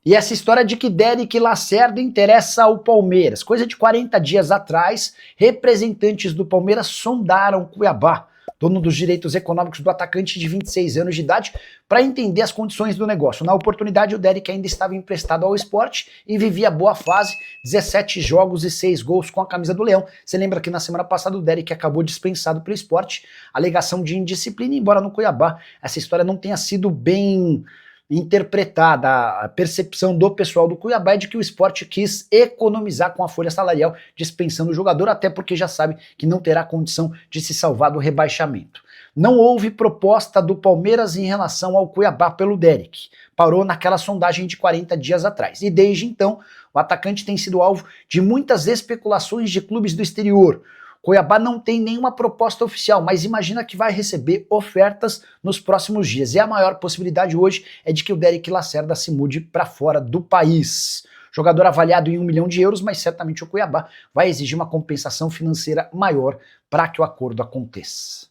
E essa história de que Derek Lacerda interessa ao Palmeiras. Coisa de 40 dias atrás, representantes do Palmeiras sondaram Cuiabá, dono dos direitos econômicos do atacante de 26 anos de idade, para entender as condições do negócio. Na oportunidade, o Derek ainda estava emprestado ao Sport e vivia boa fase, 17 jogos e 6 gols com a camisa do Leão. Você lembra que na semana passada o Derek acabou dispensado pelo Sport, alegação de indisciplina, embora no Cuiabá essa história não tenha sido bem interpretada. A percepção do pessoal do Cuiabá é de que o Sport quis economizar com a folha salarial, dispensando o jogador, até porque já sabe que não terá condição de se salvar do rebaixamento. Não houve proposta do Palmeiras em relação ao Cuiabá pelo Derek. Parou naquela sondagem de 40 dias atrás. E desde então, o atacante tem sido alvo de muitas especulações de clubes do exterior. Cuiabá não tem nenhuma proposta oficial, mas imagina que vai receber ofertas nos próximos dias. E a maior possibilidade hoje é de que o Derek Lacerda se mude para fora do país. Jogador avaliado em 1 milhão de euros, mas certamente o Cuiabá vai exigir uma compensação financeira maior para que o acordo aconteça.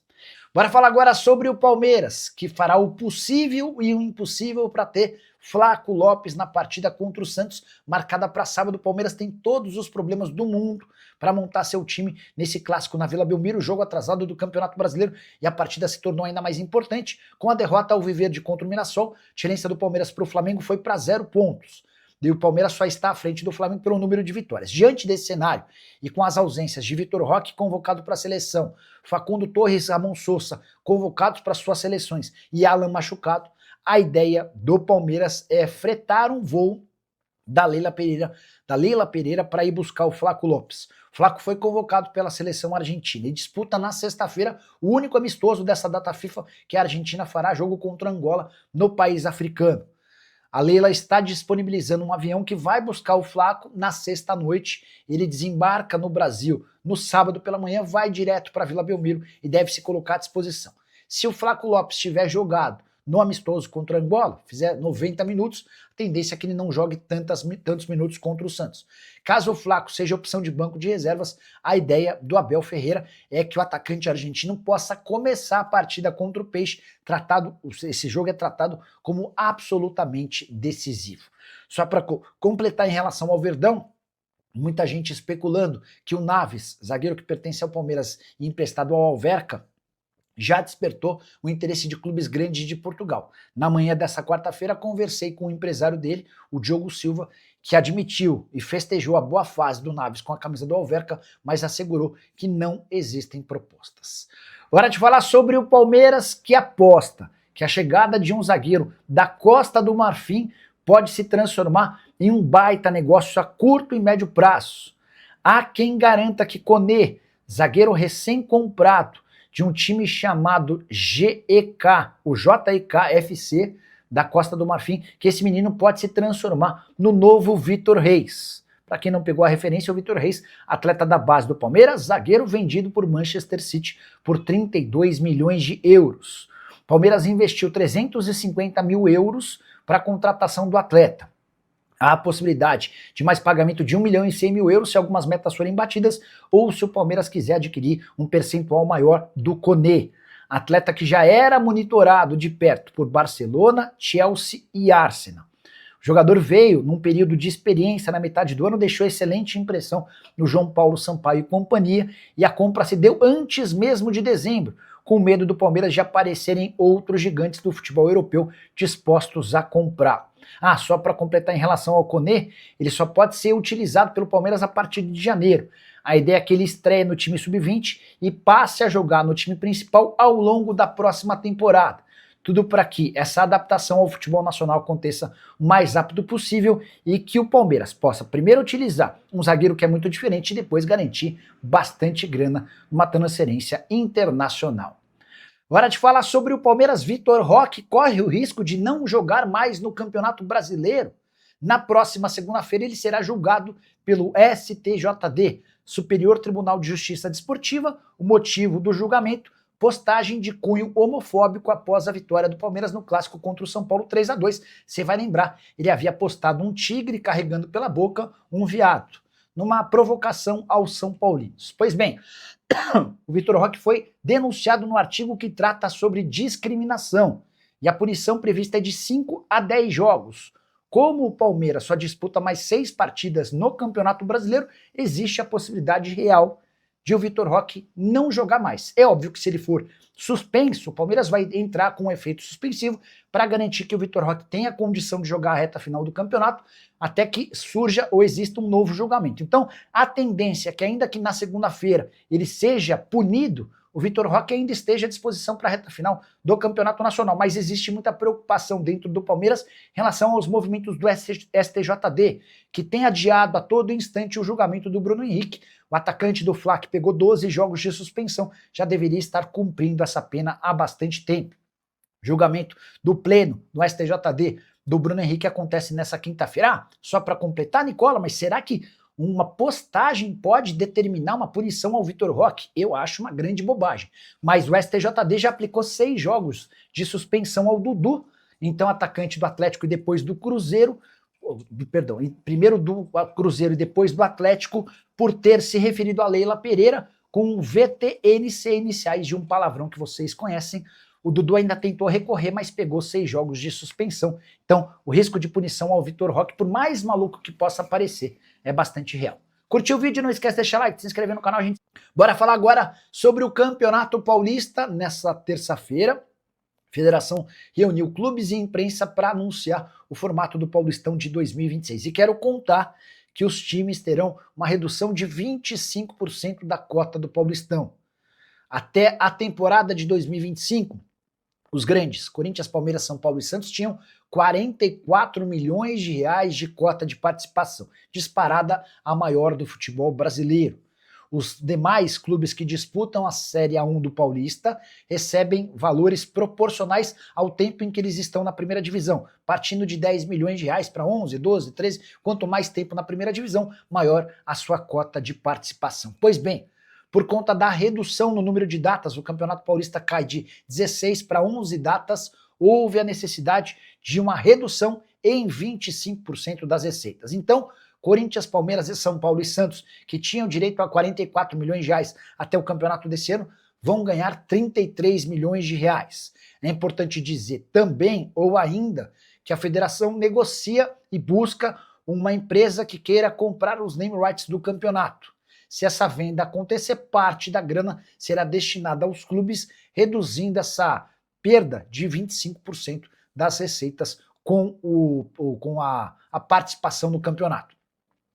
Bora falar agora sobre o Palmeiras, que fará o possível e o impossível para ter Flaco Lopes na partida contra o Santos, marcada para sábado. O Palmeiras tem todos os problemas do mundo para montar seu time nesse clássico na Vila Belmiro, jogo atrasado do Campeonato Brasileiro, e a partida se tornou ainda mais importante com a derrota ao Alviverde contra o Mirassol. A diferença do Palmeiras para o Flamengo foi para 0 pontos. E o Palmeiras só está à frente do Flamengo pelo número de vitórias. Diante desse cenário, e com as ausências de Vitor Roque, convocado para a seleção, Facundo Torres, Ramon Sousa, convocados para suas seleções, e Alan machucado, a ideia do Palmeiras é fretar um voo da Leila Pereira para ir buscar o Flaco Lopes. O Flaco foi convocado pela seleção argentina e disputa na sexta-feira o único amistoso dessa data FIFA que a Argentina fará, jogo contra Angola no país africano. A Leila está disponibilizando um avião que vai buscar o Flaco na sexta-noite. Ele desembarca no Brasil no sábado pela manhã, vai direto para Vila Belmiro e deve se colocar à disposição. Se o Flaco Lopes tiver jogado no amistoso contra Angola, fizer 90 minutos, a tendência é que ele não jogue tantos minutos contra o Santos. Caso o Flaco seja opção de banco de reservas, a ideia do Abel Ferreira é que o atacante argentino possa começar a partida contra o Peixe. Esse jogo é tratado como absolutamente decisivo. Só para completar em relação ao Verdão, muita gente especulando que o Naves, zagueiro que pertence ao Palmeiras e emprestado ao Alverca, já despertou o interesse de clubes grandes de Portugal. Na manhã dessa quarta-feira, conversei com o empresário dele, o Diogo Silva, que admitiu e festejou a boa fase do Naves com a camisa do Alverca, mas assegurou que não existem propostas. Hora de falar sobre o Palmeiras, que aposta que a chegada de um zagueiro da Costa do Marfim pode se transformar em um baita negócio a curto e médio prazo. Há quem garanta que Koné, zagueiro recém-comprado de um time chamado GEK, o JEK FC da Costa do Marfim, que esse menino pode se transformar no novo Vitor Reis. Para quem não pegou a referência, o Vitor Reis, atleta da base do Palmeiras, zagueiro vendido por Manchester City por 32 milhões de euros. O Palmeiras investiu 350 mil euros para a contratação do atleta. Há a possibilidade de mais pagamento de 1 milhão e 100 mil euros se algumas metas forem batidas ou se o Palmeiras quiser adquirir um percentual maior do Koné, atleta que já era monitorado de perto por Barcelona, Chelsea e Arsenal. O jogador veio num período de experiência na metade do ano, deixou excelente impressão no João Paulo Sampaio e companhia, e a compra se deu antes mesmo de dezembro, com medo do Palmeiras de aparecerem outros gigantes do futebol europeu dispostos a comprar. Só para completar em relação ao Koné, ele só pode ser utilizado pelo Palmeiras a partir de janeiro. A ideia é que ele estreie no time sub-20 e passe a jogar no time principal ao longo da próxima temporada. Tudo para que essa adaptação ao futebol nacional aconteça o mais rápido possível e que o Palmeiras possa primeiro utilizar um zagueiro que é muito diferente e depois garantir bastante grana numa transferência internacional. Hora de falar sobre o Palmeiras. Vitor Roque corre o risco de não jogar mais no Campeonato Brasileiro. Na próxima segunda-feira ele será julgado pelo STJD, Superior Tribunal de Justiça Desportiva. O motivo do julgamento: postagem de cunho homofóbico após a vitória do Palmeiras no clássico contra o São Paulo 3-2. Você vai lembrar, ele havia postado um tigre carregando pela boca um veado, numa provocação aos São Paulinos. Pois bem, o Vitor Roque foi denunciado no artigo que trata sobre discriminação, e a punição prevista é de 5 a 10 jogos, Como o Palmeiras só disputa mais 6 partidas no Campeonato Brasileiro, existe a possibilidade real de o Vitor Roque não jogar mais. É óbvio que se ele for suspenso, o Palmeiras vai entrar com um efeito suspensivo para garantir que o Vitor Roque tenha condição de jogar a reta final do campeonato até que surja ou exista um novo julgamento. Então, a tendência é que ainda que na segunda-feira ele seja punido, o Vitor Roque ainda esteja à disposição para a reta final do Campeonato Nacional, mas existe muita preocupação dentro do Palmeiras em relação aos movimentos do STJD, que tem adiado a todo instante o julgamento do Bruno Henrique. O atacante do Fla, que pegou 12 jogos de suspensão, já deveria estar cumprindo essa pena há bastante tempo. Julgamento do pleno do STJD do Bruno Henrique acontece nessa quinta-feira. Ah, só para completar, Nicola, mas será que uma postagem pode determinar uma punição ao Vitor Roque? Eu acho uma grande bobagem. Mas o STJD já aplicou 6 jogos de suspensão ao Dudu, então atacante do Atlético e depois do Cruzeiro, perdão, primeiro do Cruzeiro e depois do Atlético, por ter se referido a Leila Pereira com VTNC, iniciais de um palavrão que vocês conhecem. O Dudu ainda tentou recorrer, mas pegou 6 jogos de suspensão. Então, o risco de punição ao Vitor Roque, por mais maluco que possa parecer, é bastante real. Curtiu o vídeo? Não esquece de deixar like, se inscrever no canal, gente. Bora falar agora sobre o Campeonato Paulista nessa terça-feira. A Federação reuniu clubes e imprensa para anunciar o formato do Paulistão de 2026. E quero contar que os times terão uma redução de 25% da cota do Paulistão. Até a temporada de 2025, os grandes, Corinthians, Palmeiras, São Paulo e Santos, tinham 44 milhões de reais de cota de participação, disparada a maior do futebol brasileiro. Os demais clubes que disputam a Série A1 do Paulista recebem valores proporcionais ao tempo em que eles estão na primeira divisão, partindo de 10 milhões de reais para 11, 12, 13, quanto mais tempo na primeira divisão, maior a sua cota de participação. Pois bem, por conta da redução no número de datas, o Campeonato Paulista cai de 16 para 11 datas, houve a necessidade de uma redução em 25% das receitas. Então, Corinthians, Palmeiras, São Paulo e Santos, que tinham direito a 44 milhões de reais até o campeonato desse ano, vão ganhar 33 milhões de reais. É importante dizer também, ou ainda, que a federação negocia e busca uma empresa que queira comprar os name rights do campeonato. Se essa venda acontecer, parte da grana será destinada aos clubes, reduzindo essa perda de 25% das receitas com a participação no campeonato.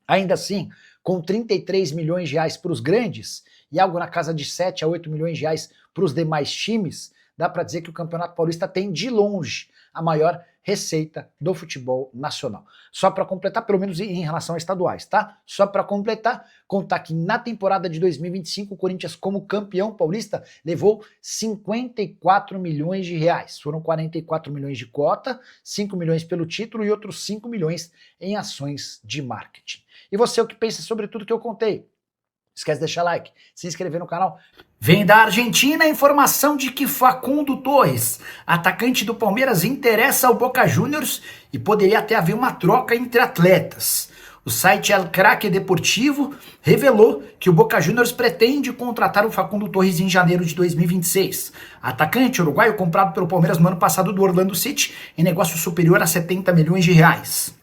Ainda assim, com 33 milhões de reais para os grandes e algo na casa de 7 a 8 milhões de reais para os demais times, dá para dizer que o Campeonato Paulista tem de longe a maior receita do futebol nacional. Só para completar, pelo menos em relação a estaduais, tá? Só para completar, contar que na temporada de 2025 o Corinthians, como campeão paulista, levou 54 milhões de reais. Foram 44 milhões de cota, 5 milhões pelo título e outros 5 milhões em ações de marketing. E você, o que pensa sobre tudo que eu contei? Esquece de deixar like, se inscrever no canal. Vem da Argentina a informação de que Facundo Torres, atacante do Palmeiras, interessa ao Boca Juniors e poderia até haver uma troca entre atletas. O site El Craque Deportivo revelou que o Boca Juniors pretende contratar o Facundo Torres em janeiro de 2026. Atacante uruguaio comprado pelo Palmeiras no ano passado do Orlando City em negócio superior a 70 milhões de reais.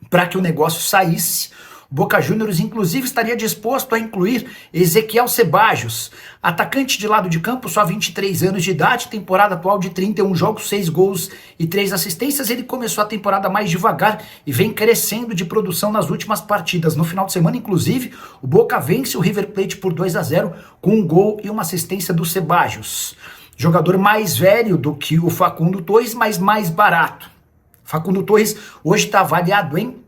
Para que o negócio saísse, o Boca Juniors, inclusive, estaria disposto a incluir Ezequiel Ceballos, atacante de lado de campo, só 23 anos de idade, temporada atual de 31 jogos, 6 gols e 3 assistências. Ele começou a temporada mais devagar e vem crescendo de produção nas últimas partidas. No final de semana, inclusive, o Boca vence o River Plate por 2-0 com um gol e uma assistência do Ceballos. Jogador mais velho do que o Facundo Torres, mas mais barato. Facundo Torres hoje está avaliado em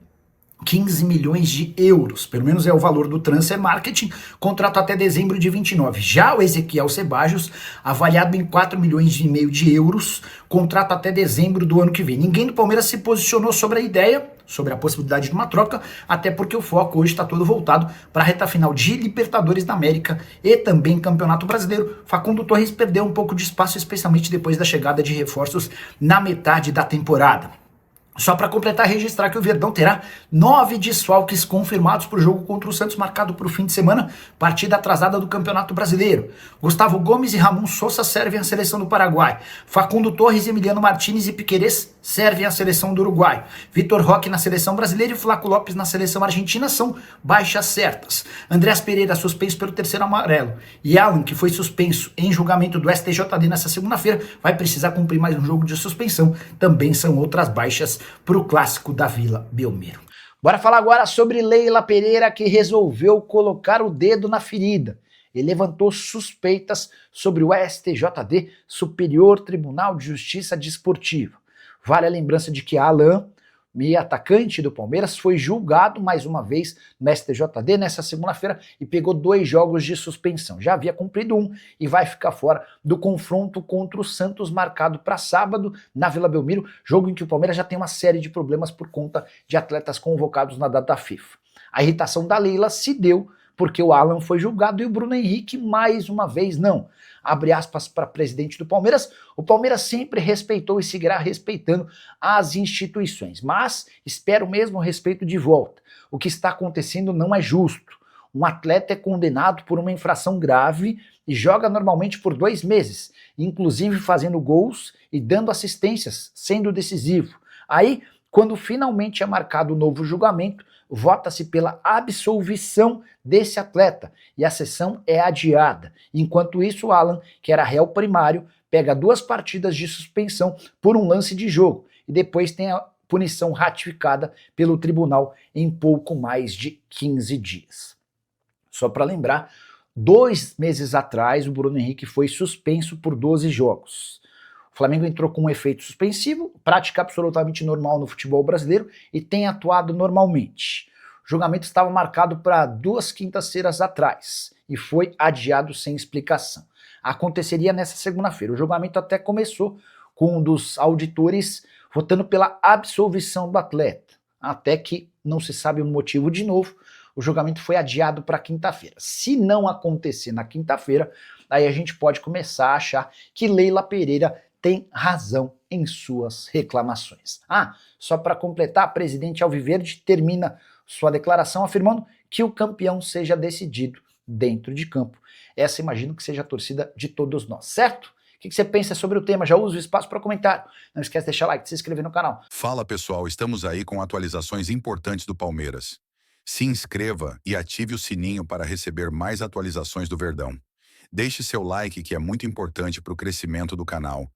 15 milhões de euros, pelo menos é o valor do Transfer Marketing, contrato até dezembro de 29. Já o Ezequiel Ceballos, avaliado em 4 milhões e meio de euros, contrato até dezembro do ano que vem. Ninguém do Palmeiras se posicionou sobre a ideia, sobre a possibilidade de uma troca, até porque o foco hoje está todo voltado para a reta final de Libertadores da América e também Campeonato Brasileiro. Facundo Torres perdeu um pouco de espaço, especialmente depois da chegada de reforços na metade da temporada. Só para completar e registrar que o Verdão terá 9 desfalques confirmados para o jogo contra o Santos, marcado para o fim de semana, partida atrasada do Campeonato Brasileiro. Gustavo Gomes e Ramon Sousa servem a seleção do Paraguai. Facundo Torres, Emiliano Martínez e Piquerez servem a seleção do Uruguai. Vitor Roque na seleção brasileira e Flaco Lopes na seleção argentina são baixas certas. Andreas Pereira suspenso pelo terceiro amarelo. E Alan, que foi suspenso em julgamento do STJD nessa segunda-feira, vai precisar cumprir mais um jogo de suspensão. Também são outras baixas para o clássico da Vila Belmiro. Bora falar agora sobre Leila Pereira, que resolveu colocar o dedo na ferida e levantou suspeitas sobre o STJD, Superior Tribunal de Justiça Desportiva. Vale a lembrança de que Alan, meio atacante do Palmeiras, foi julgado mais uma vez no STJD nessa segunda-feira e pegou 2 jogos de suspensão. Já havia cumprido 1 e vai ficar fora do confronto contra o Santos, marcado para sábado na Vila Belmiro, jogo em que o Palmeiras já tem uma série de problemas por conta de atletas convocados na data da FIFA. A irritação da Leila se deu porque o Alan foi julgado e o Bruno Henrique mais uma vez não. Abre aspas para presidente do Palmeiras: o Palmeiras sempre respeitou e seguirá respeitando as instituições, mas espero o mesmo respeito de volta. O que está acontecendo não é justo. Um atleta é condenado por uma infração grave e joga normalmente por 2 meses, inclusive fazendo gols e dando assistências, sendo decisivo. Aí, quando finalmente é marcado o novo julgamento, vota-se pela absolvição desse atleta e a sessão é adiada. Enquanto isso, o Alan, que era réu primário, pega 2 partidas de suspensão por um lance de jogo e depois tem a punição ratificada pelo tribunal em pouco mais de 15 dias. Só para lembrar, 2 meses atrás o Bruno Henrique foi suspenso por 12 jogos. O Flamengo entrou com um efeito suspensivo, prática absolutamente normal no futebol brasileiro, e tem atuado normalmente. O julgamento estava marcado para 2 quintas-feiras atrás e foi adiado sem explicação. Aconteceria nessa segunda-feira. O julgamento até começou com um dos auditores votando pela absolvição do atleta, até que não se sabe o motivo de novo. O julgamento foi adiado para quinta-feira. Se não acontecer na quinta-feira, aí a gente pode começar a achar que Leila Pereira tem razão em suas reclamações. Só para completar, a presidente Alviverde termina sua declaração afirmando que o campeão seja decidido dentro de campo. Essa imagino que seja a torcida de todos nós, certo? O que você pensa sobre o tema? Já usa o espaço para comentário. Não esquece de deixar like, de se inscrever no canal. Fala pessoal, estamos aí com atualizações importantes do Palmeiras. Se inscreva e ative o sininho para receber mais atualizações do Verdão. Deixe seu like, que é muito importante para o crescimento do canal.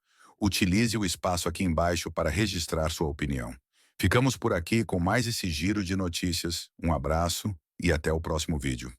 Utilize o espaço aqui embaixo para registrar sua opinião. Ficamos por aqui com mais esse giro de notícias. Um abraço e até o próximo vídeo.